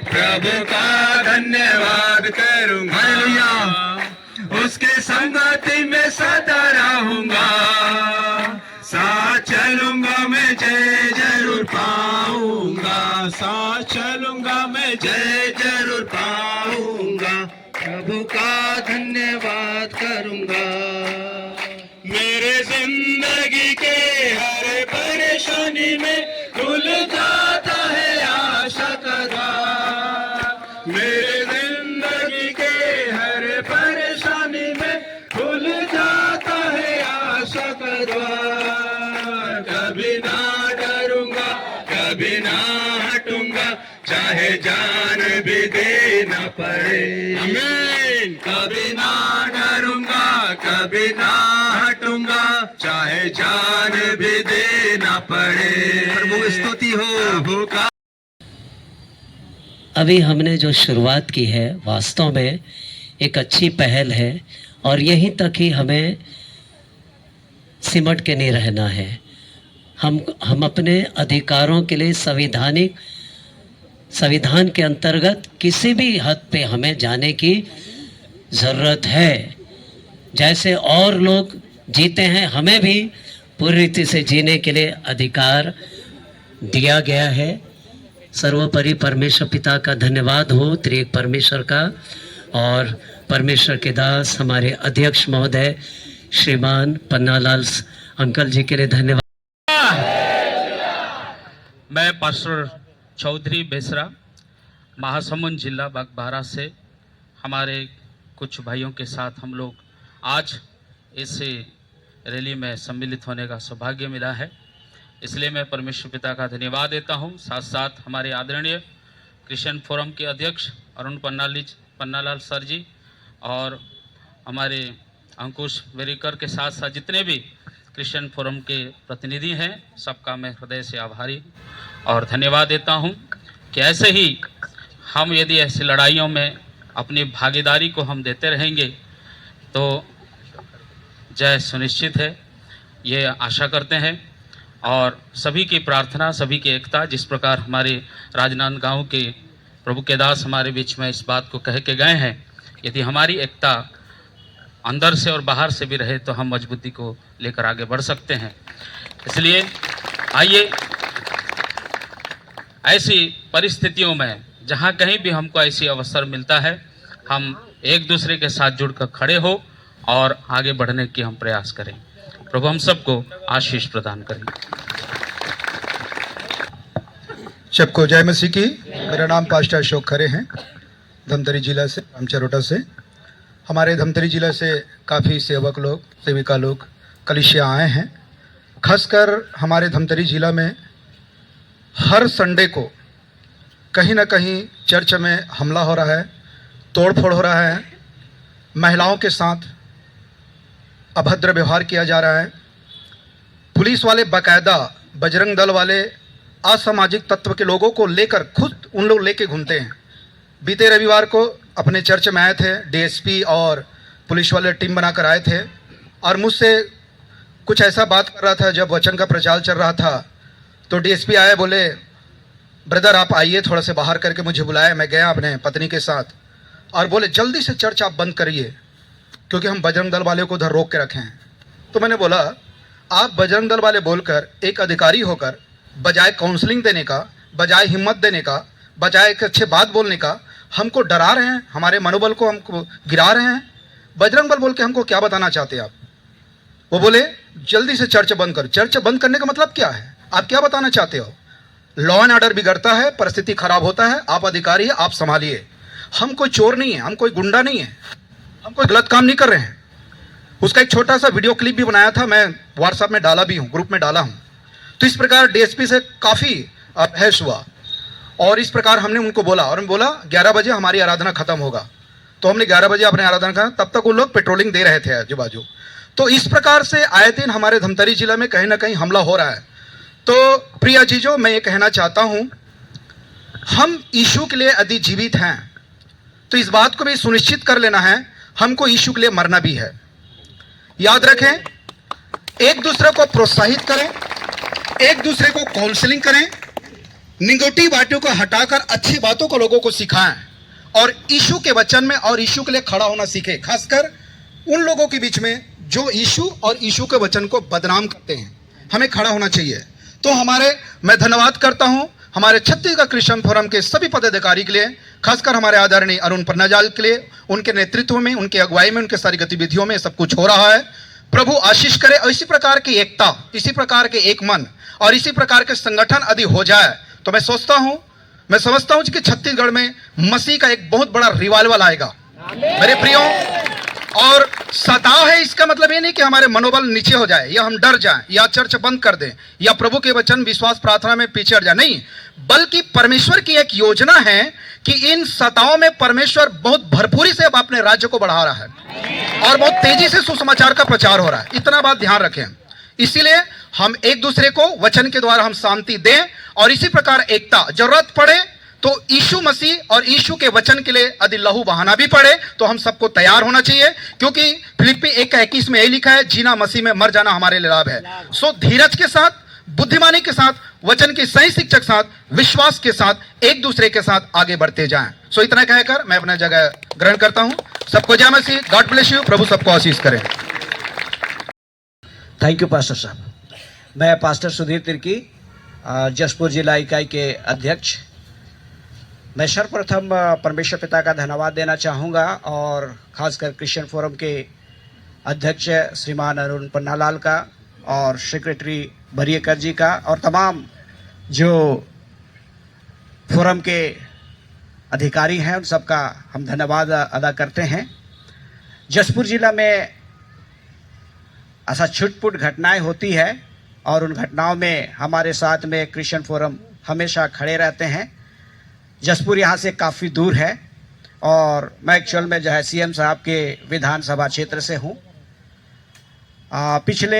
प्रभु का धन्यवाद करूंगा, उसके संगति में सदा रहूंगा, साथ चलूंगा मैं जय जरूर पाऊंगा, साथ चलूंगा मैं जय जरूर पाऊंगा, प्रभु का धन्यवाद करूंगा। मेरे जिंदगी के हर परेशानी में खुल जाता है आशा का द्वार, मेरे जिंदगी के हर परेशानी में खुल जाता है आशा का द्वार। कभी ना डरूंगा, कभी ना हटूंगा, चाहे जान भी देना पड़े, कभी ना डरूंगा, कभी ना हटूंगा, चाहे जान भी देना पड़े। प्रभु स्तुति हो प्रभु का। अभी हमने जो शुरुआत की है वास्तव में एक अच्छी पहल है और यहीं तक ही हमें सिमट के नहीं रहना है। हम अपने अधिकारों के लिए संविधान के अंतर्गत किसी भी हद पे हमें जाने की ज़रूरत है। जैसे और लोग जीते हैं, हमें भी पूरी रीति से जीने के लिए अधिकार दिया गया है। सर्वोपरि परमेश्वर पिता का धन्यवाद हो, त्रिएक परमेश्वर का, और परमेश्वर के दास हमारे अध्यक्ष महोदय श्रीमान पन्नालाल अंकल जी के लिए धन्यवाद। मैं पास्टर चौधरी बेसरा, महासमुंद जिला बागबाहरा से हमारे कुछ भाइयों के साथ हम लोग आज इस रैली में सम्मिलित होने का सौभाग्य मिला है, इसलिए मैं परमेश्वर पिता का धन्यवाद देता हूं। साथ साथ हमारे आदरणीय क्रिश्चियन फोरम के अध्यक्ष अरुण पन्नालाल सर जी और हमारे अंकुश वेरिकर के साथ साथ जितने भी क्रिश्चियन फोरम के प्रतिनिधि हैं, सबका मैं हृदय से आभारी और धन्यवाद देता हूं कि ऐसे ही हम यदि ऐसी लड़ाइयों में अपनी भागीदारी को हम देते रहेंगे तो जय सुनिश्चित है, ये आशा करते हैं। और सभी की प्रार्थना, सभी की एकता, जिस प्रकार हमारे राजनांदगांव के प्रभु के दास हमारे बीच में इस बात को कह के गए हैं, यदि हमारी एकता अंदर से और बाहर से भी रहे तो हम मजबूती को लेकर आगे बढ़ सकते हैं। इसलिए आइए ऐसी परिस्थितियों में जहाँ कहीं भी हमको ऐसी अवसर मिलता है, हम एक दूसरे के साथ जुड़कर खड़े हो और आगे बढ़ने की हम प्रयास करें। प्रभु हम सबको आशीष प्रदान करें। सबको जय मसीह की। मेरा नाम पास्टर अशोक खरे हैं, धमतरी जिला से, रामचरोटा से। हमारे धमतरी जिला से काफ़ी सेवक लोग, सेविका लोग, कलीसिया आए हैं। खासकर हमारे धमतरी जिला में हर संडे को कहीं ना कहीं चर्च में हमला हो रहा है, तोड़फोड़ हो रहा है, महिलाओं के साथ अभद्र व्यवहार किया जा रहा है। पुलिस वाले बाकायदा बजरंग दल वाले असामाजिक तत्व के लोगों को लेकर खुद उन लोग लेके घूमते हैं। बीते रविवार को अपने चर्च में आए थे, डीएसपी और पुलिस वाले टीम बनाकर आए थे और मुझसे कुछ ऐसा बात कर रहा था। जब वचन का प्रचार चल रहा था तो डीएसपी आए, बोले ब्रदर आप आइए, थोड़ा से बाहर करके मुझे बुलाया। मैं गया अपने पत्नी के साथ और बोले जल्दी से चर्च आप बंद करिए क्योंकि हम बजरंग दल वाले को उधर रोक के रखे हैं। तो मैंने बोला आप बजरंग दल वाले बोलकर एक अधिकारी होकर बजाय काउंसलिंग देने का, बजाय हिम्मत देने का, बजाय एक अच्छे बात बोलने का हमको डरा रहे हैं, हमारे मनोबल को हमको गिरा रहे हैं। बजरंग बल बोल के हमको क्या बताना चाहते हैं आप? वो बोले जल्दी से चर्च बंद कर। चर्च बंद करने का मतलब क्या है? आप क्या बताना चाहते हो? लॉ एंड ऑर्डर बिगड़ता है, परिस्थिति खराब होता है, आप अधिकारी है, आप संभालिए। हम कोई चोर नहीं है, हम कोई गुंडा नहीं है, हम कोई गलत काम नहीं कर रहे हैं। उसका एक छोटा सा वीडियो क्लिप भी बनाया था, मैं व्हाट्सएप में डाला भी हूँ, ग्रुप में डाला हूँ। तो इस प्रकार डीएसपी से काफ़ी बहस हुआ और इस प्रकार हमने उनको बोला और हम बोला 11 बजे हमारी आराधना खत्म होगा। तो हमने 11 बजे अपने आराधना करा, तब तक वो लोग पेट्रोलिंग दे रहे थे आजू बाजू। तो इस प्रकार से आए दिन हमारे धमतरी जिला में कहीं ना कहीं हमला हो रहा है। तो प्रिय अजीजों, मैं ये कहना चाहता हूँ, हम यीशु के लिए यदि जीवित हैं तो इस बात को भी सुनिश्चित कर लेना है हमको यीशु के लिए मरना भी है। याद रखें, एक दूसरे को प्रोत्साहित करें, एक दूसरे को काउंसलिंग करें, निगेटिव बातों को हटाकर अच्छी बातों को लोगों को सिखाएं और यीशु के वचन में और यीशु के लिए खड़ा होना सीखें, खासकर उन लोगों के बीच में जो यीशु और यीशु के वचन को बदनाम करते हैं। हमें खड़ा होना चाहिए। तो मैं धन्यवाद करता हूं हमारे छत्तीसगढ़ क्रिश्चियन फोरम के सभी पदाधिकारी के लिए, खासकर हमारे आदरणीय अरुण पन्नालाल के लिए। उनके नेतृत्व में, उनके अगुवाई में, उनके सारी गतिविधियों में सब कुछ हो रहा है। प्रभु आशीष करे और इसी प्रकार की एकता, इसी प्रकार के एक मन और इसी प्रकार के संगठन यदि हो जाए तो मैं समझता हूं कि छत्तीसगढ़ में मसीह का एक बहुत बड़ा रिवाइवल आएगा। मेरे प्रियो, और सताव है इसका मतलब ये नहीं कि हमारे मनोबल नीचे हो जाए या हम डर जाएं या चर्च बंद कर दें या प्रभु के वचन विश्वास प्रार्थना में पीछे हट जाए, नहीं, बल्कि परमेश्वर की एक योजना है कि इन सताओं में परमेश्वर बहुत भरपूरी से अब अपने राज्य को बढ़ा रहा है और बहुत तेजी से सुसमाचार का प्रचार हो रहा है। इतना बात ध्यान रखें। इसीलिए हम एक दूसरे को वचन के द्वारा हम शांति दें और इसी प्रकार एकता, जरूरत पड़े तो यीशु मसीह और यीशु के वचन के लिए यदि लहू बहाना भी पड़े तो हम सबको तैयार होना चाहिए, क्योंकि फिलिप्पी 1:21 में यही लिखा है, जीना मसीह में, मर जाना हमारे लिए लाभ है। सो धीरज के साथ, बुद्धिमानी के साथ, वचन की सही शिक्षा के साथ, विश्वास के साथ एक दूसरे के साथ आगे बढ़ते जाएं। सो इतना कहकर मैं अपना जगह ग्रहण करता हूं। सबको जय मसीह, गॉड ब्लेस यू, प्रभु सबको आशीष करे। थैंक यू पास्टर साहब। मैं पास्टर सुधीर तिर्की, जसपुर जिला इकाई के अध्यक्ष। मैं सर्वप्रथम परमेश्वर पिता का धन्यवाद देना चाहूँगा और ख़ासकर क्रिश्चियन फोरम के अध्यक्ष श्रीमान अरुण पन्नालाल का और सेक्रेटरी बरियकर जी का और तमाम जो फोरम के अधिकारी हैं उन सबका हम धन्यवाद अदा करते हैं। जसपुर जिला में ऐसा छुटपुट घटनाएं होती है और उन घटनाओं में हमारे साथ में क्रिश्चियन फोरम हमेशा खड़े रहते हैं। जसपुर यहाँ से काफ़ी दूर है और मैं एक्चुअल में जो है सीएम साहब के विधानसभा क्षेत्र से हूँ। पिछले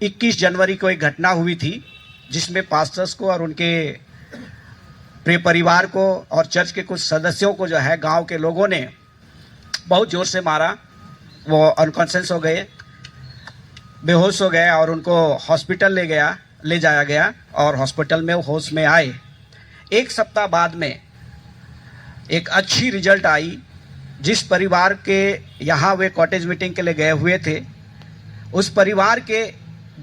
21 जनवरी को एक घटना हुई थी जिसमें पास्टर्स को और उनके प्रिय परिवार को और चर्च के कुछ सदस्यों को जो है गांव के लोगों ने बहुत ज़ोर से मारा। वो अनकॉन्शियस हो गए, बेहोश हो गए और उनको हॉस्पिटल ले जाया गया और हॉस्पिटल में वो होश में आए। एक सप्ताह बाद में एक अच्छी रिजल्ट आई। जिस परिवार के यहाँ वे कॉटेज मीटिंग के लिए गए हुए थे, उस परिवार के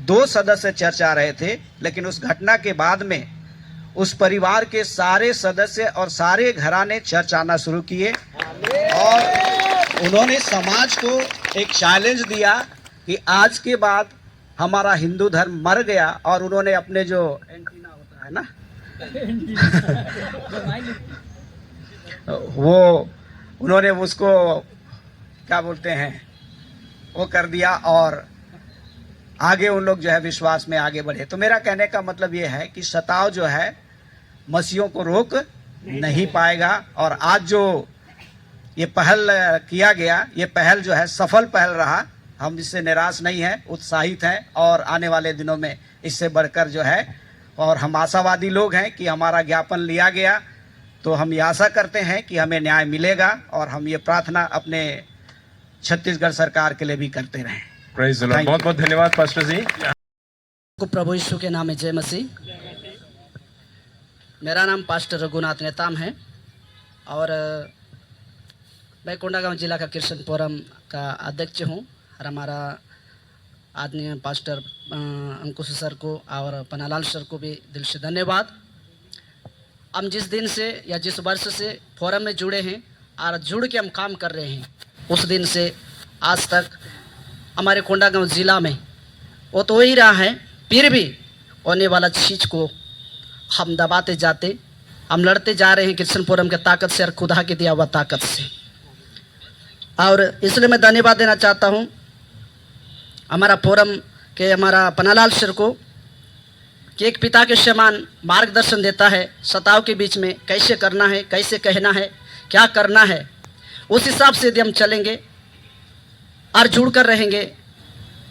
2 सदस्य चर्च आ रहे थे, लेकिन उस घटना के बाद में उस परिवार के सारे सदस्य और सारे घराने चर्च आना शुरू किए और उन्होंने समाज को एक चैलेंज दिया कि आज के बाद हमारा हिंदू धर्म मर गया। और उन्होंने अपने जो एंटीना होता है ना वो उन्होंने उसको क्या बोलते हैं वो कर दिया और आगे उन लोग जो है विश्वास में आगे बढ़े। तो मेरा कहने का मतलब ये है कि सताव जो है मसीहों को रोक नहीं पाएगा। और आज जो ये पहल किया गया, ये पहल जो है सफल पहल रहा। हम इससे निराश नहीं हैं, उत्साहित हैं और आने वाले दिनों में इससे बढ़कर जो है, और हम आशावादी लोग हैं कि हमारा ज्ञापन लिया गया तो हम ये आशा करते हैं कि हमें न्याय मिलेगा और हम ये प्रार्थना अपने छत्तीसगढ़ सरकार के लिए भी करते रहें। Praise the Lord. बहुत बहुत धन्यवाद पास्टर जी। को प्रभु यीशु के नाम में जय मसीह। मेरा नाम पास्टर रघुनाथ नेताम है और मैं कोंडागांव जिला का क्रिश्चियन फोरम का अध्यक्ष हूँ। और हमारा आदरणीय पास्टर अंकुश सर को और पन्नालाल सर को भी दिल से धन्यवाद। हम जिस दिन से या जिस वर्ष से फोरम में जुड़े हैं और जुड़ के हम काम कर रहे हैं, उस दिन से आज तक हमारे कोंडागांव ज़िला में वो तो हो ही रहा है, फिर भी होने वाला चीज़ को हम दबाते जाते, हम लड़ते जा रहे हैं क्रिश्चियन फोरम की ताकत से और खुदा के दिया हुआ ताकत से। और इसलिए मैं धन्यवाद देना चाहता हूँ हमारा फोरम के हमारा पन्नालाल सर को कि एक पिता के समान मार्गदर्शन देता है सताव के बीच में कैसे करना है, कैसे कहना है, क्या करना है। उस हिसाब से यदि हम चलेंगे और जुड़ कर रहेंगे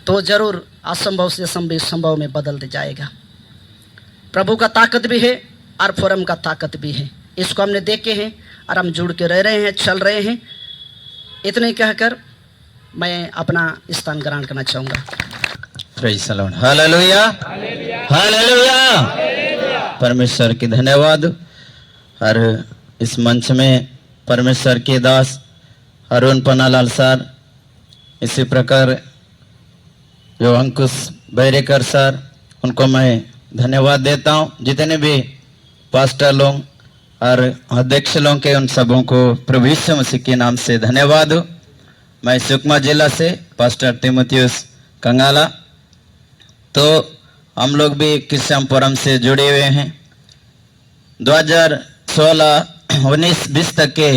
तो ज़रूर असंभव से संभव में बदल दे जाएगा। प्रभु का ताकत भी है और फोरम का ताकत भी है, इसको हमने देखे हैं और हम जुड़ के रह रहे हैं, चल रहे हैं। इतने कहकर मैं अपना स्थान ग्रहण करना चाहूँगा। Praise the Lord. Hallelujah, hallelujah. परमेश्वर की धन्यवाद। और इस मंच में परमेश्वर के दास अरुण पन्नालाल सर, इसी प्रकार जो अंकुश बैरेकर सर, उनको मैं धन्यवाद देता हूँ। जितने भी पास्टर लोग और अध्यक्ष लोग के, उन सबों को प्रभु यीशु मसीह के नाम से धन्यवाद। मैं सुकमा जिला से पास्टर तिमोथियस कंगाला, तो हम लोग भी क्रिश्चियनपुरम से जुड़े हुए हैं। 2016, 19, 20 तक के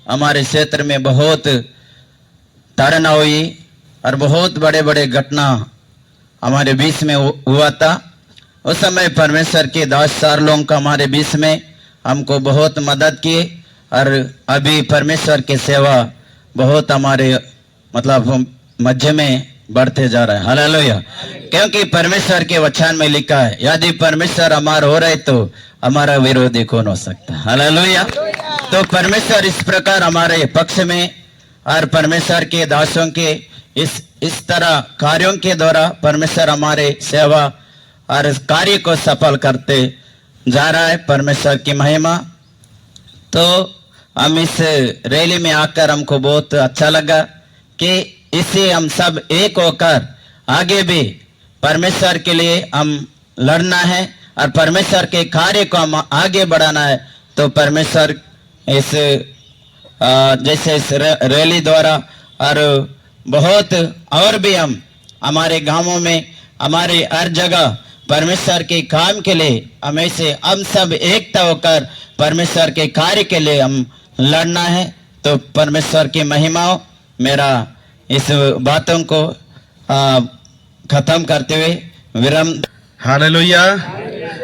हमारे क्षेत्र में बहुत ताड़ना हुई और बहुत बड़े बड़े घटना हमारे बीच में हुआ था। उस समय परमेश्वर के दास सर लोगों का हमारे बीच में हमको बहुत मदद की और अभी परमेश्वर की सेवा बहुत हमारे मतलब मध्य में बढ़ते जा रहा है। हालेलुया। क्योंकि परमेश्वर के वचन में लिखा है, यदि परमेश्वर हमारा हो रहे तो हमारा विरोधी कौन हो सकता है। हालेलुया। तो परमेश्वर इस प्रकार हमारे पक्ष में और परमेश्वर के दासों के इस तरह कार्यों के द्वारा परमेश्वर हमारे सेवा और कार्य को सफल करते जा रहा है। परमेश्वर की महिमा। तो हम इस रैली में आकर हमको बहुत अच्छा लगा कि इससे हम सब एक होकर आगे भी परमेश्वर के लिए हम लड़ना है और परमेश्वर के कार्य को हम आगे बढ़ाना है। तो परमेश्वर इस जैसे इस रैली द्वारा और बहुत और भी हम हमारे गांवों में, हमारे हर जगह परमेश्वर के काम के लिए हमें से हम सब एकता होकर परमेश्वर के कार्य के लिए हम लड़ना है। तो परमेश्वर की महिमा हो। मेरा इस बातों को खत्म करते हुए विराम। हालेलुया।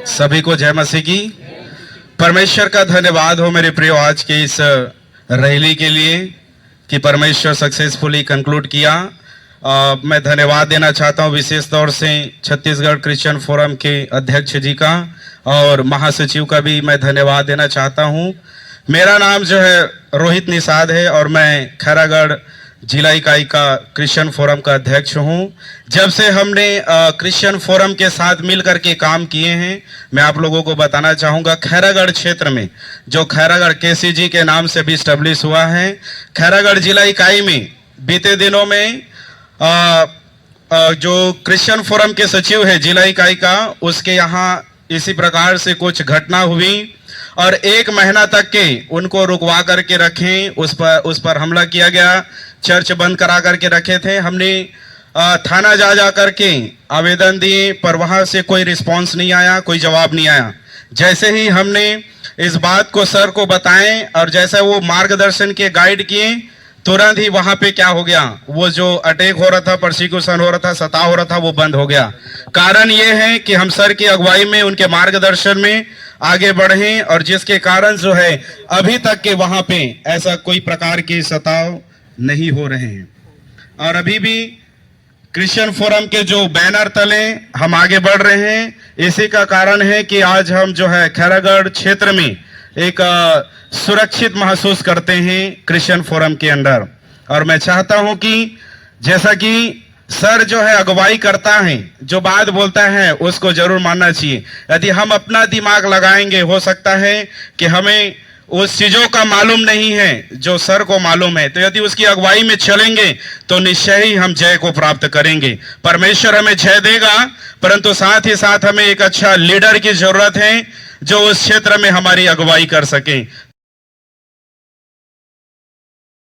सभी को जय मसीह की। परमेश्वर का धन्यवाद हो मेरे प्रियो आज के इस रैली के लिए कि परमेश्वर सक्सेसफुली कंक्लूड किया। मैं धन्यवाद देना चाहता हूं विशेष तौर से छत्तीसगढ़ क्रिश्चियन फोरम के अध्यक्ष जी का और महासचिव का भी मैं धन्यवाद देना चाहता हूं। मेरा नाम जो है रोहित निषाद है और मैं खैरागढ़ जिला इकाई का क्रिश्चियन फोरम का अध्यक्ष हूं। जब से हमने क्रिश्चियन फोरम के साथ मिलकर के काम किए हैं, मैं आप लोगों को बताना चाहूँगा खैरागढ़ क्षेत्र में जो खैरागढ़ केसीजी के नाम से भी इस्टेब्लिश हुआ है, खैरागढ़ जिला इकाई में बीते दिनों में जो क्रिश्चियन फोरम के सचिव है जिला इकाई का, उसके यहाँ इसी प्रकार से कुछ घटना हुई और 1 महीना तक के उनको रुकवा करके रखें, उस पर हमला किया गया, चर्च बंद करा करके रखे थे। हमने थाना जा करके आवेदन दिए पर वहाँ से कोई रिस्पांस नहीं आया, कोई जवाब नहीं आया। जैसे ही हमने इस बात को सर को बताएं और जैसे वो मार्गदर्शन के गाइड किए, तुरंत ही वहां पे क्या हो गया, वो जो अटैक हो रहा था, परसिक्यूशन हो रहा था, सताव हो रहा था, वो बंद हो गया। कारण ये है कि हम सर की अगुवाई में, उनके मार्गदर्शन में आगे बढ़े और जिसके कारण जो है अभी तक के वहां पे ऐसा कोई प्रकार के सताव नहीं हो रहे हैं। और अभी भी क्रिश्चियन फोरम के जो बैनर तले हम आगे बढ़ रहे हैं, इसी का कारण है कि आज हम जो है खैरागढ़ क्षेत्र में एक सुरक्षित महसूस करते हैं क्रिश्चियन फोरम के अंदर। और मैं चाहता हूं कि जैसा कि सर जो है अगुवाई करता है, जो बात बोलता है उसको जरूर मानना चाहिए। यदि हम अपना दिमाग लगाएंगे, हो सकता है कि हमें उस चीजों का मालूम नहीं है जो सर को मालूम है, तो यदि उसकी अगुवाई में चलेंगे तो निश्चय ही हम जय को प्राप्त करेंगे। परमेश्वर हमें जय देगा, परंतु साथ ही साथ हमें एक अच्छा लीडर की जरूरत है जो उस क्षेत्र में हमारी अगुवाई कर सके।